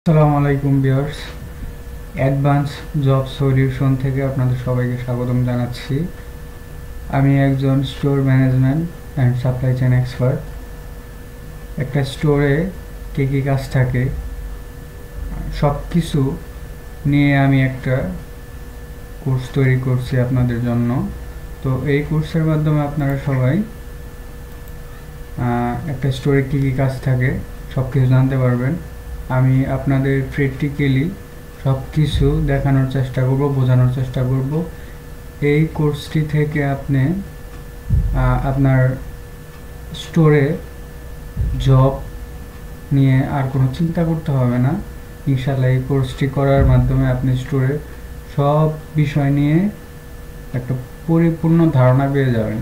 আসসালামু আলাইকুম viewers, advance job solution থেকে আপনাদের সবাইকে স্বাগতম জানাচ্ছি। আমি একজন store management and supply chain expert. একটা স্টোরে কী কী কাজ থাকে সব কিছু নিয়ে আমি একটা কোর্স তৈরি করছি আপনাদের জন্য। তো এই কোর্সের মাধ্যমে আপনারা সবাই একটা স্টোরে কী কী কাজ থাকে সব কিছু জানতে পারবেন। আমি আপনাদের প্র্যাকটিক্যালি সব কিছু দেখানোর চেষ্টা করব, বোঝানোর চেষ্টা করব। এই কোর্সটি থেকে আপনি আপনার স্টোরে জব নিয়ে আর কোনো চিন্তা করতে হবে না। ইনশাল্লাহ এই কোর্সটি করার মাধ্যমে আপনি স্টোরে সব বিষয় নিয়ে একটা পরিপূর্ণ ধারণা পেয়ে যাবেন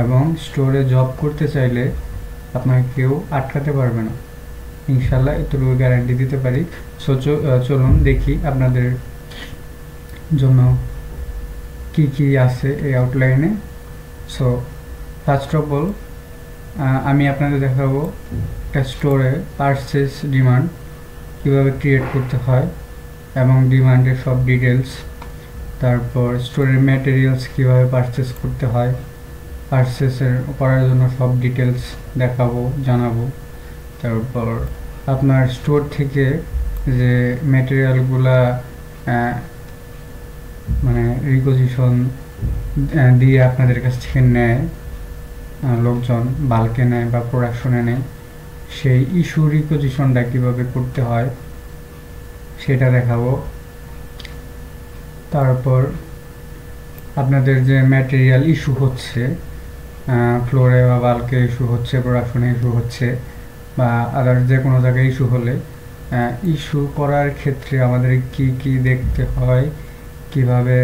এবং স্টোরে জব করতে চাইলে আপনাকে কেউ আটকাতে পারবে না। ইনশাল্লাহ এতটুকু গ্যারান্টি দিতে পারি। চলুন দেখি আপনাদের জন্য কি কি আছে এই আউটলাইনে। সো ফার্স্ট অফ অল আমি আপনাদের দেখাবো একটা স্টোরে পারচেস ডিমান্ড কীভাবে ক্রিয়েট করতে হয় এবং ডিমান্ডের সব ডিটেলস। তারপর স্টোরের ম্যাটেরিয়ালস কীভাবে পারচেস করতে হয়, পারচেসের করার জন্য সব ডিটেলস দেখাবো, জানাবো। তারপর আপনার স্টোর থেকে যে ম্যাটেরিয়ালগুলা মানে রিকোজিশন দিয়ে আপনাদের কাছ থেকে নেয়, লোকজন বাল্কে নেয় বা প্রোডাকশনে নেয়, সেই ইস্যু রিকোজিশনটা কীভাবে করতে হয় সেটা দেখাবো। তারপর আপনাদের যে ম্যাটেরিয়াল ইস্যু হচ্ছে, ফ্লোরে বা বাল্কে ইস্যু হচ্ছে, প্রোডাকশনে ইস্যু হচ্ছে বা আদার যে কোনো জায়গায় ইস্যু হলে ইস্যু করার ক্ষেত্রে আমাদের কি কি দেখতে হয়, কিভাবে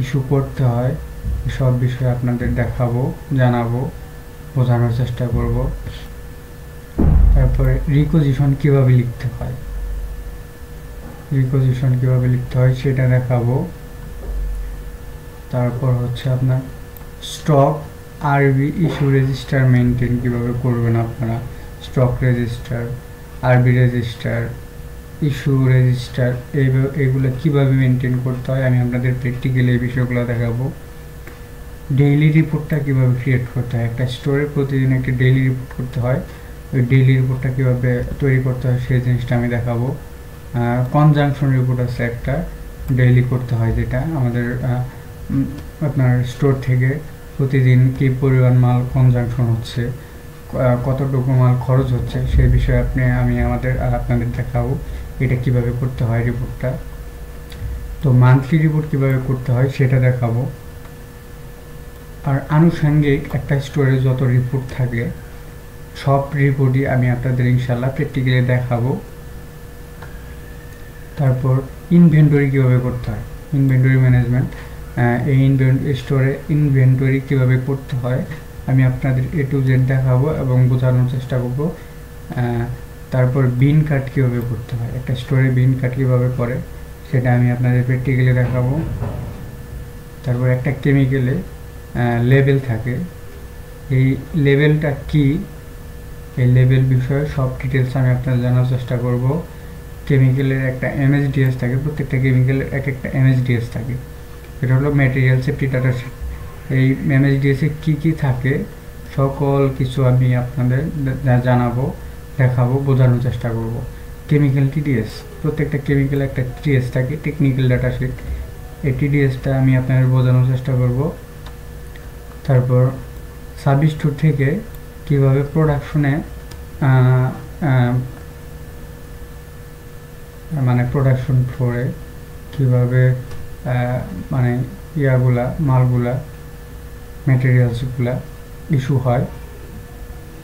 ইস্যু করতে হয়, সব বিষয়ে আপনাদের দেখাবো, জানাবো, বোঝানোর চেষ্টা করব। তারপরে রিকোজিশন কিভাবে লিখতে হয়, সেটা দেখাবো। তারপর হচ্ছে আপনার স্টক আরবি ইস্যু রেজিস্টার মেনটেন কিভাবে করবেন আপনারা, স্টক রেজিস্টার, আরবি রেজিস্টার, ইস্যু রেজিস্টার, এইগুলো কিভাবে মেনটেন করতে হয় আমি আপনাদের প্র্যাকটিক্যালি এই বিষয়গুলো দেখাবো। ডেইলি রিপোর্টটা কিভাবে ক্রিয়েট করতে হয়, একটা স্টোরে প্রতিদিন একটা ডেইলি রিপোর্ট করতে হয়, ওই ডেইলি রিপোর্টটা কিভাবে তৈরি করতে হয় সেই জিনিসটা আমি দেখাবো। কনজাংশন রিপোর্ট আছে একটা ডেইলি করতে হয়, যেটা আমাদের আপনার স্টোর থেকে প্রতিদিন কী পরিমাণ মাল কনজাংশন হচ্ছে, কতটুকু মাল খরচ হচ্ছে সেই বিষয়ে আমি আপনাদের দেখাবো এটা কিভাবে করতে হয় রিপোর্টটা। তো মান্থলি রিপোর্ট কিভাবে করতে হয় সেটা দেখাবো। আর আনুষঙ্গিক একটা স্টোরে যত রিপোর্ট থাকে সব রিপোর্টই আমি আপনাদের ইনশাল্লাহ প্র্যাকটিক্যালি দেখাবো। তারপর ইনভেন্টরি কীভাবে করতে হয়, ইনভেন্টরি ম্যানেজমেন্ট, এই স্টোরে ইনভেন্টরি কীভাবে করতে হয় আমি আপনাদের A to Z দেখাবো এবং বোঝানোর চেষ্টা করব। তারপর বিন কাট কীভাবে করতে হয়, একটা স্টোরে বিন কাট কীভাবে করে সেটা আমি আপনাদের প্র্যাকটিক্যালি দেখাবো। তারপর একটা কেমিক্যালে লেবেল থাকে, এই লেবেলটা কি, এই লেবেল বিষয়ে সব ডিটেলস আমি আপনাদের জানার চেষ্টা করব। কেমিক্যালের একটা MHDS থাকে, প্রত্যেকটা কেমিক্যালের এক একটা MHDS থাকে, এটা হলো ম্যাটেরিয়াল সেফটি ডাটা শিট। এই MHDS-এ কী কী থাকে সকল কিছু আমি আপনাদের জানাবো, দেখাবো, বোঝানোর চেষ্টা করব। কেমিক্যাল TDS, প্রত্যেকটা কেমিক্যাল একটা TDS থাকে, টেকনিক্যাল ডাটা শিট, এই TDS-টা আমি আপনাদের বোঝানোর চেষ্টা করব। তারপর সাব স্টোর থেকে কীভাবে প্রোডাকশনে মানে প্রোডাকশন ফ্লোরে কীভাবে মানে মালগুলা ম্যাটেরিয়ালসগুলা ইস্যু হয়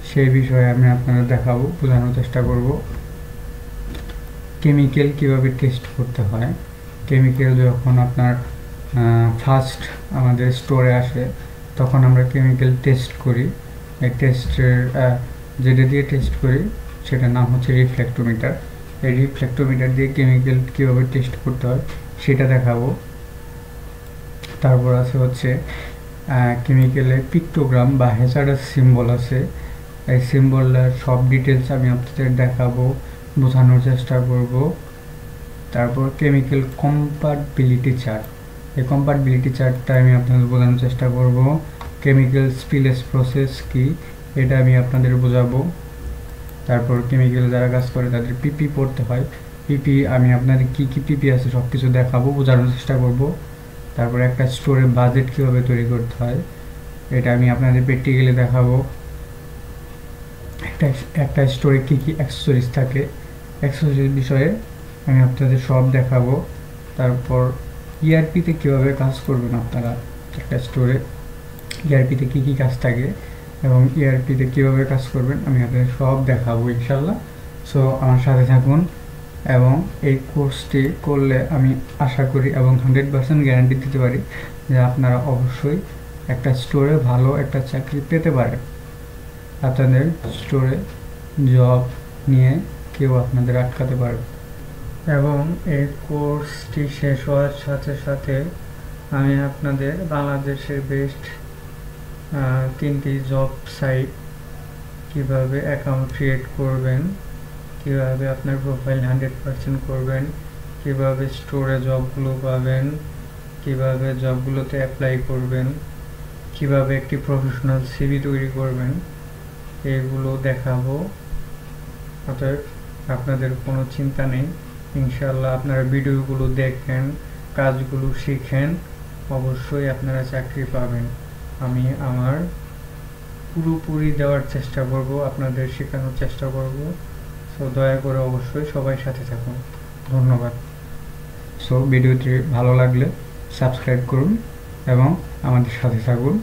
সেই বিষয়ে আমি আপনাদের দেখাবো, বোঝানোর চেষ্টা করব। কেমিক্যাল কিভাবে টেস্ট করতে হয়, কেমিক্যাল যখন আপনার ফার্স্ট আমাদের স্টোরে আসে তখন আমরা কেমিক্যাল টেস্ট করি। এই টেস্টের যেটা দিয়ে টেস্ট করি সেটার নাম হচ্ছে রিফ্লেক্টোমিটার। এই রিফ্লেক্টোমিটার দিয়ে কেমিক্যাল কীভাবে টেস্ট করতে হয় সেটা দেখাবো। তারপর আছে হচ্ছে কেমিক্যালের পিক্টোগ্রাম বা হ্যাজার্ডাস সিম্বল আছে, এই সিম্বলটার সব ডিটেলস আমি আপনাদের দেখাবো, বোঝানোর চেষ্টা করব। তারপর কেমিক্যাল কম্পাটিবিলিটি চার্ট, এই কম্পাটিবিলিটি চার্টটা আমি আপনাদের বোঝানোর চেষ্টা করব। কেমিক্যাল স্পিলেজ প্রসেস কি, এটা আমি আপনাদের বোঝাবো। তারপর কেমিক্যাল যারা কাজ করে তাদের পিপি পড়তে হয়, পিপি আমি আপনাদের কি কি পিপি আছে সব কিছু দেখাবো, বোঝানোর চেষ্টা করব। তারপর একটা স্টোরের বাজেট কীভাবে তৈরি করতে হয় এটা আমি আপনাদের প্র্যাকটিক্যালি দেখাবো। একটা স্টোরে কী কী অ্যাক্সেসরিজ থাকে, অ্যাক্সেসরিজ বিষয়ে আমি আপনাদের সব দেখাবো। তারপর ইআরপিতে কীভাবে কাজ করবেন আপনারা, একটা স্টোরে ইআরপিতে কী কী কাজ থাকে এবং ইআরপিতে কীভাবে কাজ করবেন আমি আপনাদের সব দেখাবো ইনশাল্লাহ। সো আমার সাথে থাকুন, এবং এই কোর্সটি করলে আমি আশা করি এবং 100% গ্যারান্টি দিতে পারি যে আপনারা অবশ্যই একটা স্টোরে ভালো একটা চাকরি পেতে পারেন। আপনাদের স্টোরে জব নিয়ে কেউ আপনাদের আটকাতে পারবে। এবং এই কোর্সটি শেষ হওয়ার সাথে সাথে আমি আপনাদের বাংলাদেশের বেস্ট 3টি জব সাইট, কিভাবে অ্যাকাউন্ট ক্রিয়েট করবেন, কিভাবে আপনার প্রোফাইল 100% করবেন, কিভাবে স্টোরে জবগুলো পাবেন, কিভাবে জবগুলোতে অ্যাপ্লাই করবেন, কিভাবে একটি প্রফেশনাল সিভি তৈরি করবেন, এগুলো দেখাবো। অতএব আপনাদের কোনো চিন্তা নেই, ইনশাল্লাহ আপনারা ভিডিওগুলো দেখেন, কাজগুলো শিখেন, অবশ্যই আপনারা চাকরি পাবেন। আমি আমার পুরোপুরি দেওয়ার চেষ্টা করব, আপনাদের শেখানোর চেষ্টা করব। সো দয়া করে অবশ্যই সবাই সাথে থাকুন, ধন্যবাদ। সো ভিডিওটি ভালো লাগলে সাবস্ক্রাইব করুন এবং আমাদের সাথে থাকুন।